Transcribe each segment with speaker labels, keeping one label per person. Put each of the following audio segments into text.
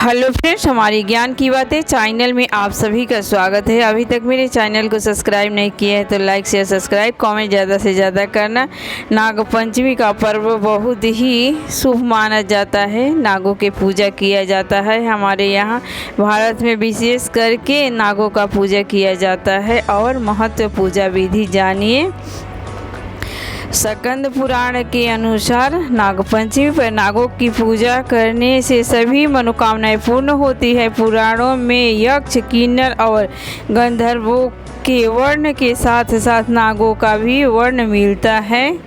Speaker 1: Hello friends, हमारी ज्ञान की बातें चैनल में आप सभी का स्वागत है। अभी तक मेरे चैनल को सब्सक्राइब नहीं किया है तो लाइक शेयर सब्सक्राइब कमेंट ज़्यादा से ज़्यादा करना। नागपंचमी का पर्व बहुत ही शुभ माना जाता है। नागों की पूजा किया जाता है। हमारे यहाँ भारत में विशेष करके नागों का पूजा किया जाता है। और महत्व पूजा विधि जानिए। स्कंद पुराण के अनुसार नागपंचमी पर नागों की पूजा करने से सभी मनोकामनाएं पूर्ण होती है। पुराणों में यक्ष, किन्नर और गंधर्वों के वर्ण के साथ साथ नागों का भी वर्ण मिलता है।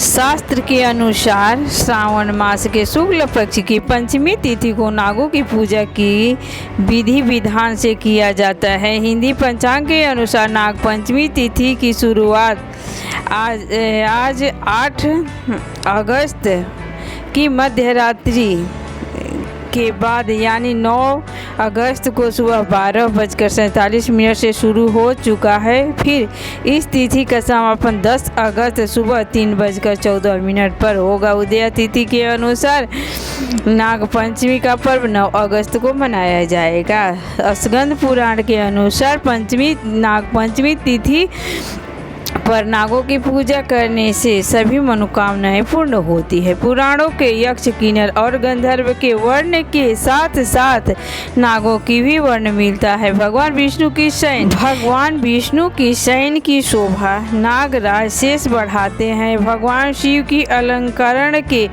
Speaker 1: शास्त्र के अनुसार श्रावण मास के शुक्ल पक्ष की पंचमी तिथि को नागों की पूजा की विधि विधान से किया जाता है। हिंदी पंचांग के अनुसार नाग पंचमी तिथि की शुरुआत आज 8 अगस्त की मध्यरात्रि के बाद यानी 9 अगस्त को सुबह 12:47 से शुरू हो चुका है। फिर इस तिथि का समापन 10 अगस्त सुबह 3:14 पर होगा। उदय तिथि के अनुसार नाग पंचमी का पर्व 9 अगस्त को मनाया जाएगा। स्कंद पुराण के अनुसार नाग पंचमी तिथि पर नागों की पूजा करने से सभी मनोकामनाएं पूर्ण होती है। पुराणों के यक्ष, किन्नर और गंधर्व के वर्ण के साथ साथ नागों की भी वर्ण मिलता है। भगवान विष्णु की शयन की शोभा नागराज शेष बढ़ाते हैं। भगवान शिव की अलंकरण के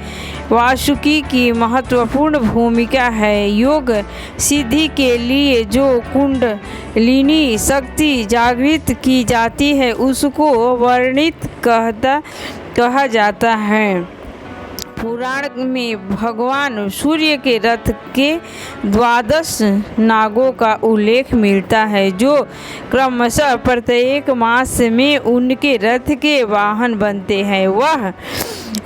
Speaker 1: वासुकी की महत्वपूर्ण भूमिका है। योग सिद्धि के लिए जो कुंडलिनी शक्ति जागृत की जाती है उसको वर्णित कहा जाता है। पुराण में भगवान सूर्य के रथ के 12 नागों का उल्लेख मिलता है जो क्रमशः प्रत्येक मास में उनके रथ के वाहन बनते हैं। वह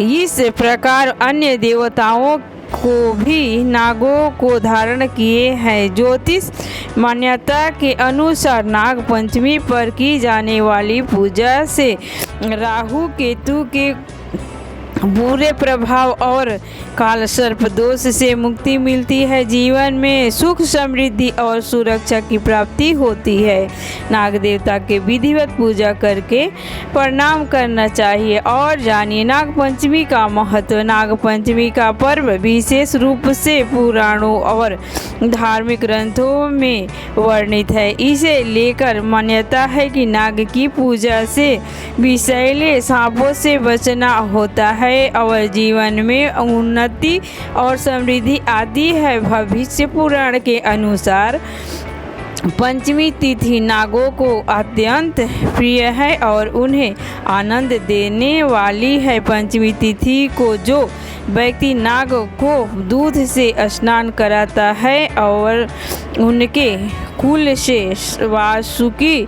Speaker 1: इस प्रकार अन्य देवताओं को भी नागों को धारण किए हैं। ज्योतिष मान्यता के अनुसार नाग पंचमी पर की जाने वाली पूजा से राहु केतु के बुरे प्रभाव और काल सर्प दोष से मुक्ति मिलती है। जीवन में सुख, समृद्धि और सुरक्षा की प्राप्ति होती है। नाग देवता के विधिवत पूजा करके प्रणाम करना चाहिए। और जानिए नाग पंचमी का महत्व। नाग पंचमी का पर्व विशेष रूप से पुराणों और धार्मिक ग्रंथों में वर्णित है। इसे लेकर मान्यता है कि नाग की पूजा से विषैले सांपों से बचना होता है और जीवन में उन्नति और समृद्धि आती है। भविष्य पुराण के अनुसार पंचमी तिथि नागों को अत्यंत प्रिय है और उन्हें आनंद देने वाली है। पंचमी तिथि को जो व्यक्ति नाग को दूध से स्नान कराता है और उनके कुल से वासुकी,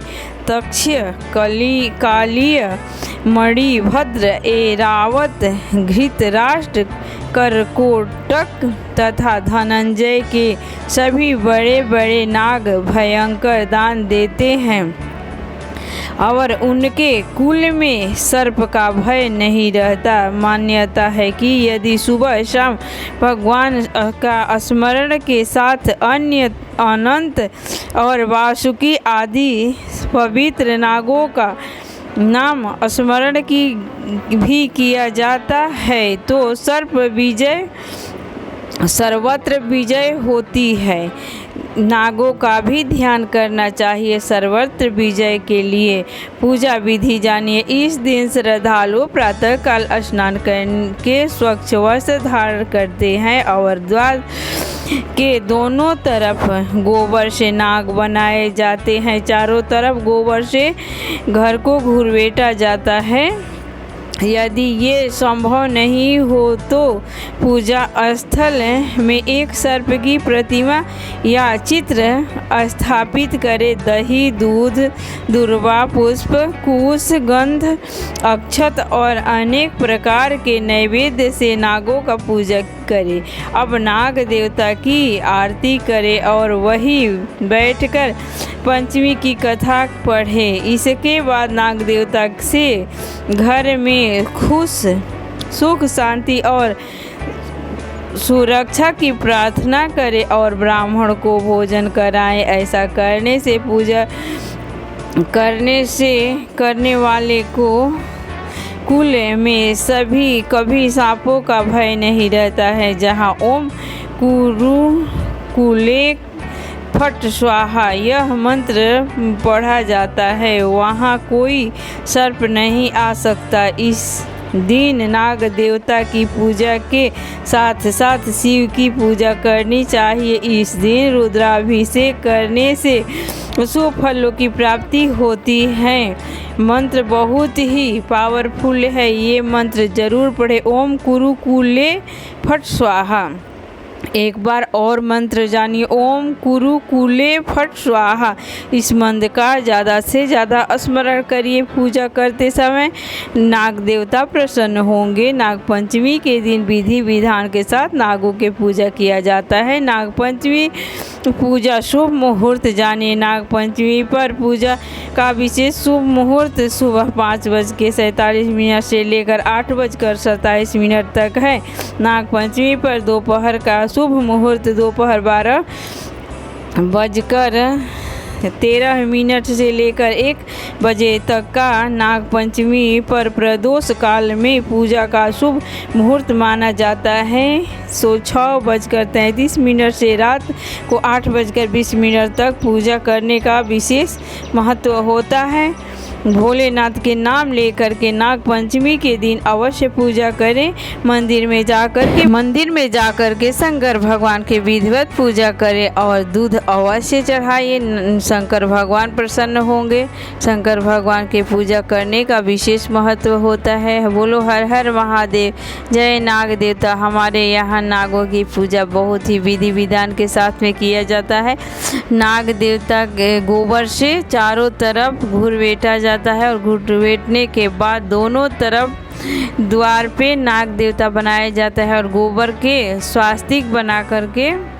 Speaker 1: तक्ष्य, कालिय, मणिभद्र, ऐरावत, घृतराष्ट्र, करकोटक तथा धनंजय के सभी बड़े बड़े नाग भयंकर दान देते हैं और उनके कुल में सर्प का भय नहीं रहता। मान्यता है कि यदि सुबह शाम भगवान का स्मरण के साथ अनंत और वासुकी आदि पवित्र नागों का नाम स्मरण भी किया जाता है तो सर्वत्र विजय होती है। नागों का भी ध्यान करना चाहिए। सर्वत्र विजय के लिए पूजा विधि जानिए। इस दिन श्रद्धालु प्रातःकाल स्नान करके स्वच्छ वस्त्र धारण करते हैं और द्वार के दोनों तरफ गोबर से नाग बनाए जाते हैं। चारों तरफ गोबर से घर को घुरवेटा जाता है। यदि ये संभव नहीं हो तो पूजा स्थल में एक सर्प की प्रतिमा या चित्र स्थापित करें। दही, दूध, दुर्वा, पुष्प, कुश, गंध, अक्षत और अनेक प्रकार के नैवेद्य से नागों का पूजा करें। अब नाग देवता की आरती करें और वही बैठकर पंचमी की कथा पढ़ें। इसके बाद नाग देवता से घर में सुख, शांति और सुरक्षा की प्रार्थना करें और ब्राह्मण को भोजन कराएं। ऐसा करने वाले को कुल में कभी सांपों का भय नहीं रहता है। जहाँ ओम कुले फट स्वाहा यह मंत्र पढ़ा जाता है, वहाँ कोई सर्प नहीं आ सकता। इस दिन नाग देवता की पूजा के साथ साथ शिव की पूजा करनी चाहिए। इस दिन रुद्राभिषेक करने से शुभ फलों की प्राप्ति होती है। मंत्र बहुत ही पावरफुल है, ये मंत्र जरूर पढ़े। ओम कुरुकुले फट स्वाहा। एक बार और मंत्र जानिए, ओम कुरुकुले फट स्वाहा। इस मंत्र का ज़्यादा से ज़्यादा स्मरण करिए। पूजा करते समय नाग देवता प्रसन्न होंगे। नाग पंचमी के दिन विधि विधान के साथ नागों की पूजा किया जाता है। नाग पंचमी पूजा शुभ मुहूर्त जानिए। नाग पंचमी पर पूजा का विशेष शुभ मुहूर्त सुबह 5:47 से लेकर 8:27 तक है। नाग पंचमी पर दोपहर का शुभ मुहूर्त दोपहर 12:13 से लेकर 1 बजे तक का। नाग पंचमी पर प्रदोष काल में पूजा का शुभ मुहूर्त माना जाता है। 6:33 से रात को 8:20 तक पूजा करने का विशेष महत्व होता है। भोलेनाथ के नाम लेकर के नाग पंचमी के दिन अवश्य पूजा करें। मंदिर में जाकर के शंकर भगवान के विधिवत पूजा करें और दूध अवश्य चढ़ाइए। शंकर भगवान प्रसन्न होंगे। शंकर भगवान के पूजा करने का विशेष महत्व होता है। बोलो हर हर महादेव, जय नाग देवता। हमारे यहाँ नागों की पूजा बहुत ही विधि विधान के साथ में किया जाता है। नाग देवता के गोबर से चारों तरफ घुरवेटा जाता है और घुरवेटने के बाद दोनों तरफ द्वार पे नाग देवता बनाया जाता है और गोबर के स्वास्तिक बना करके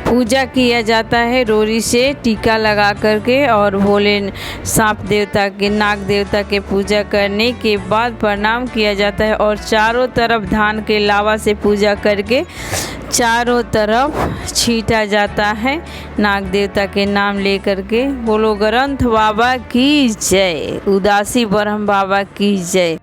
Speaker 1: पूजा किया जाता है। रोरी से टीका लगा करके और भोले सांप देवता के नाग देवता के पूजा करने के बाद प्रणाम किया जाता है और चारों तरफ धान के लावा से पूजा करके चारों तरफ छीटा जाता है नाग देवता के नाम लेकर के। बोलो ग्रंथ बाबा की जय, उदासी ब्रह्म बाबा की जय।